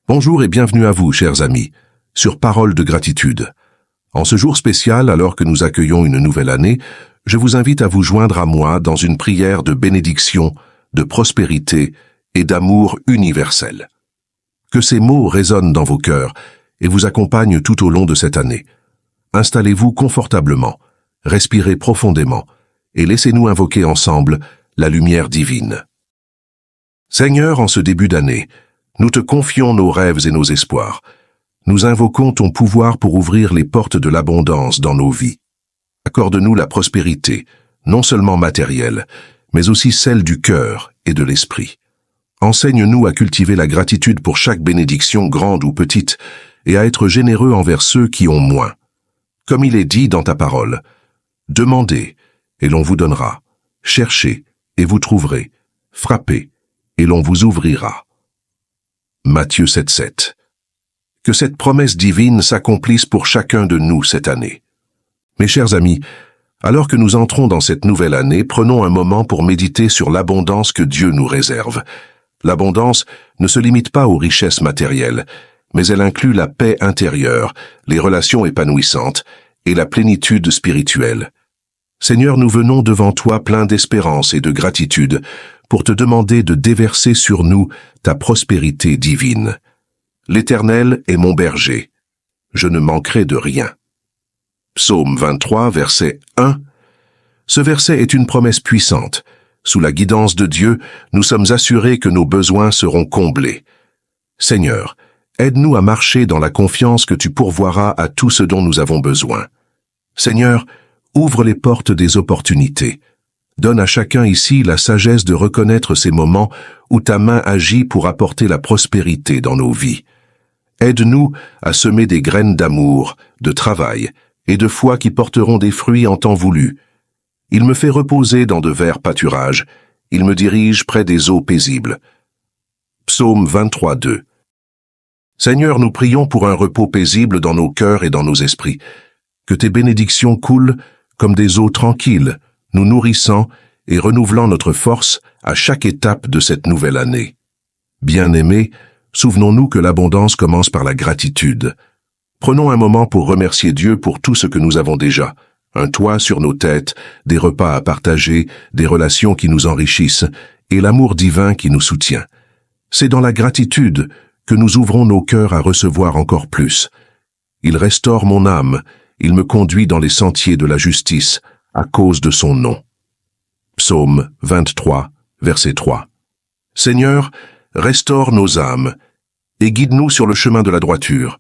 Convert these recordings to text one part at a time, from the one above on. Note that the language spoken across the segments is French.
Bonjour et bienvenue à vous, chers amis, sur Parole de gratitude. En ce jour spécial, alors que nous accueillons une nouvelle année, je vous invite à vous joindre à moi dans une prière de bénédiction, de prospérité et d'amour universel. Que ces mots résonnent dans vos cœurs et vous accompagnent tout au long de cette année. Installez-vous confortablement, respirez profondément et laissez-nous invoquer ensemble la lumière divine. Seigneur, en ce début d'année, nous te confions nos rêves et nos espoirs. Nous invoquons ton pouvoir pour ouvrir les portes de l'abondance dans nos vies. Accorde-nous la prospérité, non seulement matérielle, mais aussi celle du cœur et de l'esprit. Enseigne-nous à cultiver la gratitude pour chaque bénédiction, grande ou petite, et à être généreux envers ceux qui ont moins. Comme il est dit dans ta parole, « Demandez, et l'on vous donnera. Cherchez, et vous trouverez. Frappez, et l'on vous ouvrira. » Matthieu 7,7. Que cette promesse divine s'accomplisse pour chacun de nous cette année. Mes chers amis, alors que nous entrons dans cette nouvelle année, prenons un moment pour méditer sur l'abondance que Dieu nous réserve. L'abondance ne se limite pas aux richesses matérielles, mais elle inclut la paix intérieure, les relations épanouissantes et la plénitude spirituelle. Seigneur, nous venons devant toi pleins d'espérance et de gratitude pour te demander de déverser sur nous ta prospérité divine. L'Éternel est mon berger. Je ne manquerai de rien. Psaume 23, verset 1. Ce verset est une promesse puissante. Sous la guidance de Dieu, nous sommes assurés que nos besoins seront comblés. Seigneur, aide-nous à marcher dans la confiance que tu pourvoiras à tout ce dont nous avons besoin. Seigneur, ouvre les portes des opportunités. Donne à chacun ici la sagesse de reconnaître ces moments où ta main agit pour apporter la prospérité dans nos vies. Aide-nous à semer des graines d'amour, de travail et de foi qui porteront des fruits en temps voulu. Il me fait reposer dans de verts pâturages. Il me dirige près des eaux paisibles. Psaume 23, 2. Seigneur, nous prions pour un repos paisible dans nos cœurs et dans nos esprits. Que tes bénédictions coulent comme des eaux tranquilles, nous nourrissant et renouvelant notre force à chaque étape de cette nouvelle année. Bien-aimés, souvenons-nous que l'abondance commence par la gratitude. Prenons un moment pour remercier Dieu pour tout ce que nous avons déjà. Un toit sur nos têtes, des repas à partager, des relations qui nous enrichissent et l'amour divin qui nous soutient. C'est dans la gratitude que nous ouvrons nos cœurs à recevoir encore plus. Il restaure mon âme, il me conduit dans les sentiers de la justice, à cause de son nom. Psaume 23, verset 3. Seigneur, restaure nos âmes et guide-nous sur le chemin de la droiture.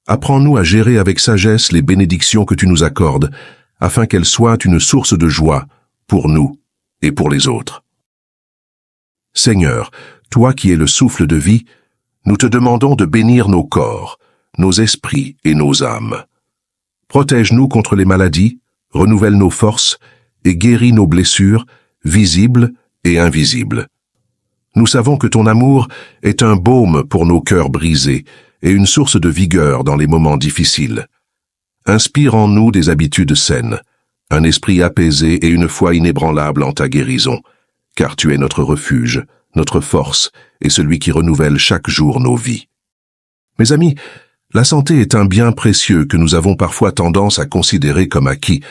Apprends-nous à gérer avec sagesse les bénédictions que tu nous accordes, afin qu'elles soient une source de joie pour nous et pour les autres. Seigneur, toi qui es le souffle de vie, nous te demandons de bénir nos corps, nos esprits et nos âmes. Protège-nous contre les maladies, renouvelle nos forces et guéris nos blessures, visibles et invisibles. Nous savons que ton amour est un baume pour nos cœurs brisés et une source de vigueur dans les moments difficiles. Inspire en nous des habitudes saines, un esprit apaisé et une foi inébranlable en ta guérison, car tu es notre refuge, notre force et celui qui renouvelle chaque jour nos vies. Mes amis, la santé est un bien précieux que nous avons parfois tendance à considérer comme acquis,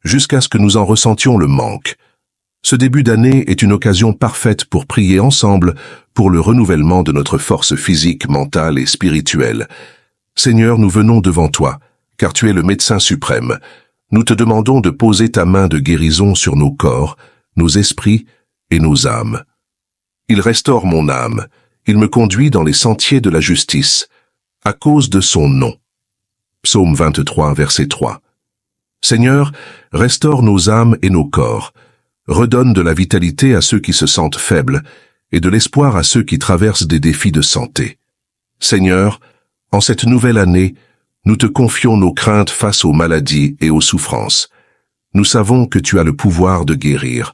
jusqu'à ce que nous en ressentions le manque. Ce début d'année est une occasion parfaite pour prier ensemble pour le renouvellement de notre force physique, mentale et spirituelle. Seigneur, nous venons devant toi, car tu es le médecin suprême. Nous te demandons de poser ta main de guérison sur nos corps, nos esprits et nos âmes. Il restaure mon âme, il me conduit dans les sentiers de la justice, à cause de son nom. Psaume 23, verset 3. Seigneur, restaure nos âmes et nos corps, redonne de la vitalité à ceux qui se sentent faibles et de l'espoir à ceux qui traversent des défis de santé. Seigneur, en cette nouvelle année, nous te confions nos craintes face aux maladies et aux souffrances. Nous savons que tu as le pouvoir de guérir,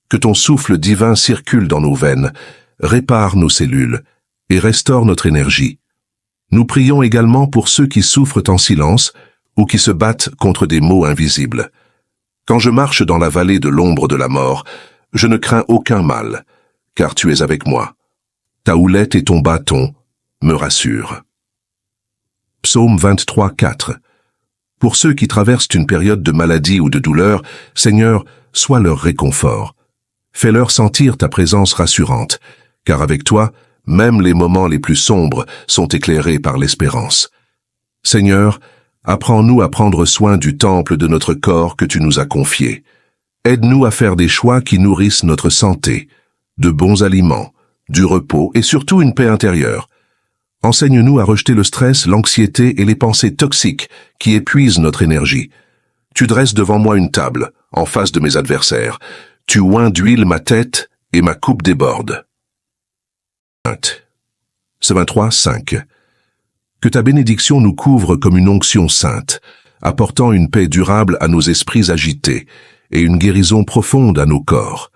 que ton souffle divin circule dans nos veines, répare nos cellules et restaure notre énergie. Nous prions également pour ceux qui souffrent en silence ou qui se battent contre des maux invisibles. Quand je marche dans la vallée de l'ombre de la mort, je ne crains aucun mal, car tu es avec moi. Ta houlette et ton bâton me rassure. Psaume 23, 4. Pour ceux qui traversent une période de maladie ou de douleur, Seigneur, sois leur réconfort. Fais-leur sentir ta présence rassurante, car avec toi, même les moments les plus sombres sont éclairés par l'espérance. Seigneur, apprends-nous à prendre soin du temple de notre corps que tu nous as confié. Aide-nous à faire des choix qui nourrissent notre santé, de bons aliments, du repos et surtout une paix intérieure. Enseigne-nous à rejeter le stress, l'anxiété et les pensées toxiques qui épuisent notre énergie. Tu dresses devant moi une table, en face de mes adversaires. Tu oins d'huile ma tête et ma coupe déborde. Ce 23, 5. Que ta bénédiction nous couvre comme une onction sainte, apportant une paix durable à nos esprits agités et une guérison profonde à nos corps.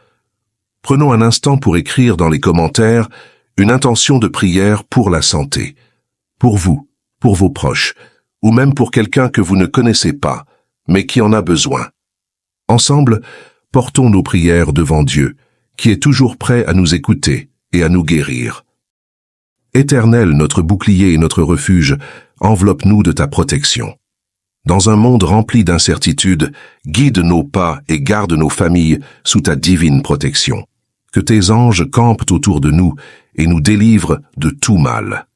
Prenons un instant pour écrire dans les commentaires une intention de prière pour la santé, pour vous, pour vos proches, ou même pour quelqu'un que vous ne connaissez pas, mais qui en a besoin. Ensemble, portons nos prières devant Dieu, qui est toujours prêt à nous écouter et à nous guérir. Éternel, notre bouclier et notre refuge, enveloppe-nous de ta protection. Dans un monde rempli d'incertitudes, guide nos pas et garde nos familles sous ta divine protection. Que tes anges campent autour de nous et nous délivrent de tout mal.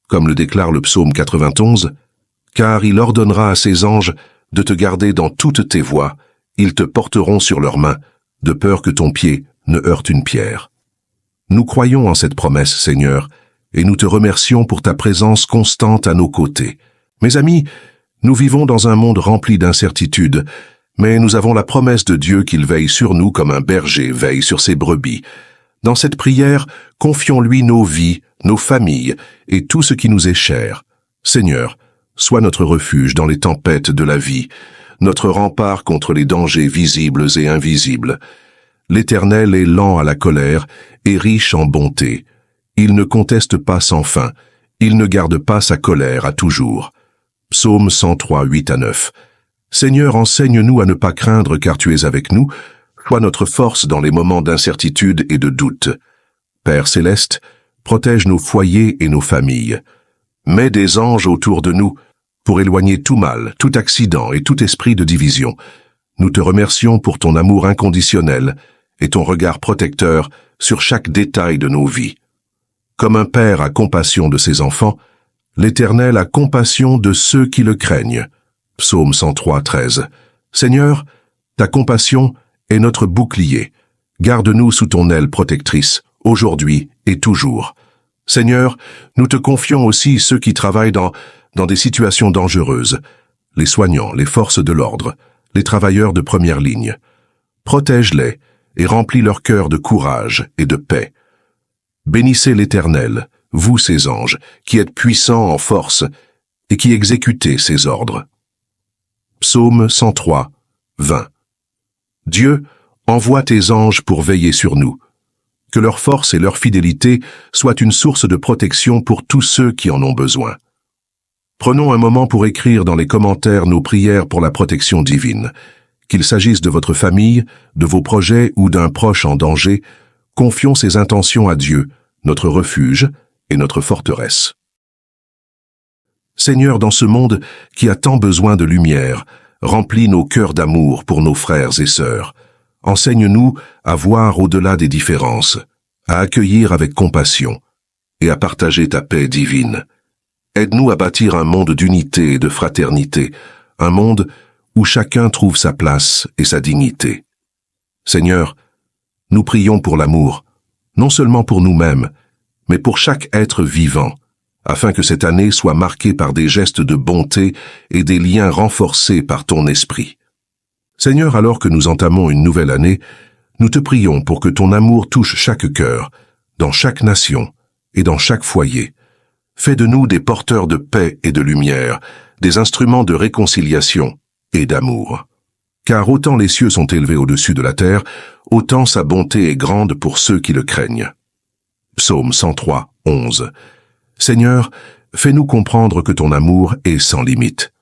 Comme le déclare le psaume 91, « Car il ordonnera à ses anges de te garder dans toutes tes voies, ils te porteront sur leurs mains, de peur que ton pied ne heurte une pierre. » Nous croyons en cette promesse, Seigneur, et nous te remercions pour ta présence constante à nos côtés. Mes amis, nous vivons dans un monde rempli d'incertitudes, mais nous avons la promesse de Dieu qu'il veille sur nous comme un berger veille sur ses brebis. Dans cette prière, confions-lui nos vies, nos familles et tout ce qui nous est cher. Seigneur, sois notre refuge dans les tempêtes de la vie, notre rempart contre les dangers visibles et invisibles. L'Éternel est lent à la colère et riche en bonté. Il ne conteste pas sans fin, il ne garde pas sa colère à toujours. Psaume 103, 8 à 9. Seigneur, enseigne-nous à ne pas craindre car tu es avec nous, sois notre force dans les moments d'incertitude et de doute. Père céleste, protège nos foyers et nos familles. Mets des anges autour de nous pour éloigner tout mal, tout accident et tout esprit de division. Nous te remercions pour ton amour inconditionnel et ton regard protecteur sur chaque détail de nos vies. Comme un père a compassion de ses enfants, l'Éternel a compassion de ceux qui le craignent. Psaume 103, 13. Seigneur, ta compassion est notre bouclier. Garde-nous sous ton aile protectrice, aujourd'hui et toujours. Seigneur, nous te confions aussi ceux qui travaillent dans des situations dangereuses, les soignants, les forces de l'ordre, les travailleurs de première ligne. Protège-les et remplis leur cœur de courage et de paix. Bénissez l'Éternel, vous ses anges, qui êtes puissants en force et qui exécutez ses ordres. Psaume 103, 20. Dieu, envoie tes anges pour veiller sur nous. Que leur force et leur fidélité soient une source de protection pour tous ceux qui en ont besoin. Prenons un moment pour écrire dans les commentaires nos prières pour la protection divine. Qu'il s'agisse de votre famille, de vos projets ou d'un proche en danger, confions ces intentions à Dieu, notre refuge et notre forteresse. Seigneur, dans ce monde qui a tant besoin de lumière, remplis nos cœurs d'amour pour nos frères et sœurs. Enseigne-nous à voir au-delà des différences, à accueillir avec compassion et à partager ta paix divine. Aide-nous à bâtir un monde d'unité et de fraternité, un monde où chacun trouve sa place et sa dignité. Seigneur, nous prions pour l'amour, non seulement pour nous-mêmes, mais pour chaque être vivant, afin que cette année soit marquée par des gestes de bonté et des liens renforcés par ton esprit. Seigneur, alors que nous entamons une nouvelle année, nous te prions pour que ton amour touche chaque cœur, dans chaque nation et dans chaque foyer. Fais de nous des porteurs de paix et de lumière, des instruments de réconciliation et d'amour. Car autant les cieux sont élevés au-dessus de la terre, autant sa bonté est grande pour ceux qui le craignent. Psaume 103, 11. Seigneur, fais-nous comprendre que ton amour est sans limite.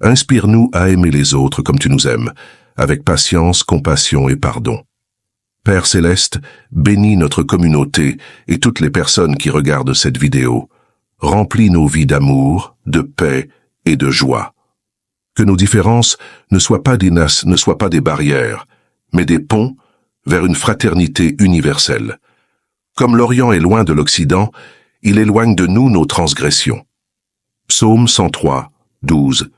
Inspire-nous à aimer les autres comme tu nous aimes, avec patience, compassion et pardon. Père céleste, bénis notre communauté et toutes les personnes qui regardent cette vidéo. remplis nos vies d'amour, de paix et de joie. Que nos différences ne soient pas des barrières, mais des ponts vers une fraternité universelle. Comme l'Orient est loin de l'Occident, il éloigne de nous nos transgressions. Psaume 103, 12.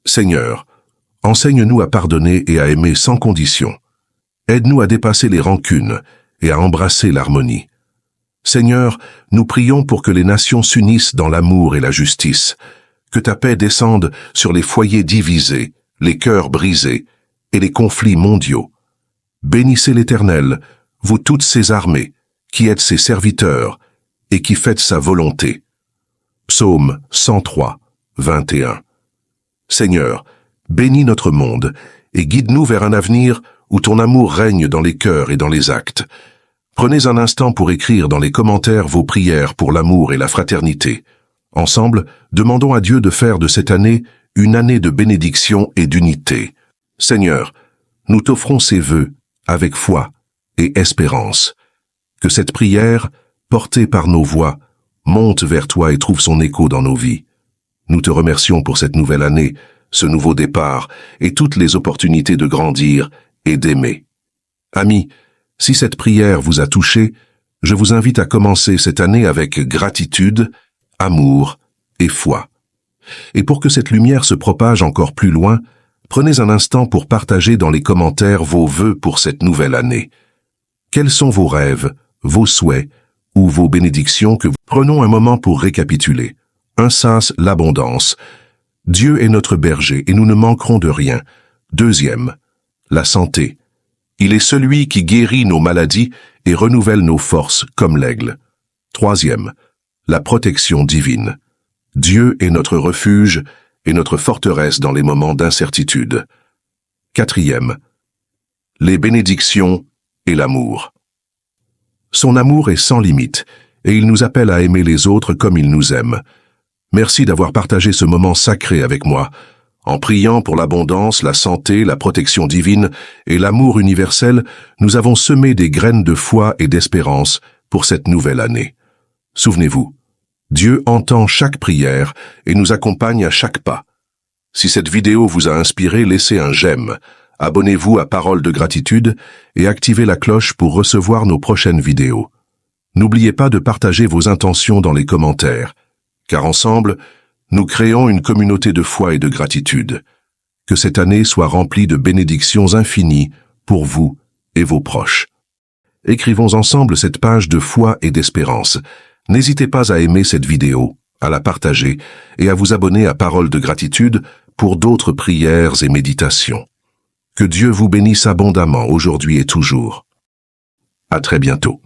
Seigneur, enseigne-nous à pardonner et à aimer sans condition. Aide-nous à dépasser les rancunes et à embrasser l'harmonie. Seigneur, nous prions pour que les nations s'unissent dans l'amour et la justice, que ta paix descende sur les foyers divisés, les cœurs brisés et les conflits mondiaux. Bénissez l'Éternel, vous toutes ses armées, qui êtes ses serviteurs et qui faites sa volonté. Psaume 103, 21. Seigneur, bénis notre monde et guide-nous vers un avenir où ton amour règne dans les cœurs et dans les actes. Prenez un instant pour écrire dans les commentaires vos prières pour l'amour et la fraternité. Ensemble, demandons à Dieu de faire de cette année une année de bénédiction et d'unité. Seigneur, nous t'offrons ces vœux avec foi et espérance. Que cette prière, portée par nos voix, monte vers toi et trouve son écho dans nos vies. Nous te remercions pour cette nouvelle année, ce nouveau départ et toutes les opportunités de grandir et d'aimer. Amis, si cette prière vous a touché, je vous invite à commencer cette année avec gratitude, amour et foi. Et pour que cette lumière se propage encore plus loin, prenez un instant pour partager dans les commentaires vos vœux pour cette nouvelle année. Quels sont vos rêves, vos souhaits ou vos bénédictions que vous... Prenons un moment pour récapituler. 1 Sas, l'abondance. Dieu est notre berger et nous ne manquerons de rien. 2e, la santé. Il est celui qui guérit nos maladies et renouvelle nos forces comme l'aigle. 3e, la protection divine. Dieu est notre refuge et notre forteresse dans les moments d'incertitude. 4e, les bénédictions et l'amour. Son amour est sans limite et il nous appelle à aimer les autres comme il nous aime. Merci d'avoir partagé ce moment sacré avec moi. En priant pour l'abondance, la santé, la protection divine et l'amour universel, nous avons semé des graines de foi et d'espérance pour cette nouvelle année. Souvenez-vous, Dieu entend chaque prière et nous accompagne à chaque pas. Si cette vidéo vous a inspiré, laissez un j'aime, abonnez-vous à Parole de Gratitude et activez la cloche pour recevoir nos prochaines vidéos. N'oubliez pas de partager vos intentions dans les commentaires, car ensemble, nous créons une communauté de foi et de gratitude. Que cette année soit remplie de bénédictions infinies pour vous et vos proches. Écrivons ensemble cette page de foi et d'espérance. N'hésitez pas à aimer cette vidéo, à la partager et à vous abonner à Parole de Gratitude pour d'autres prières et méditations. Que Dieu vous bénisse abondamment aujourd'hui et toujours. À très bientôt.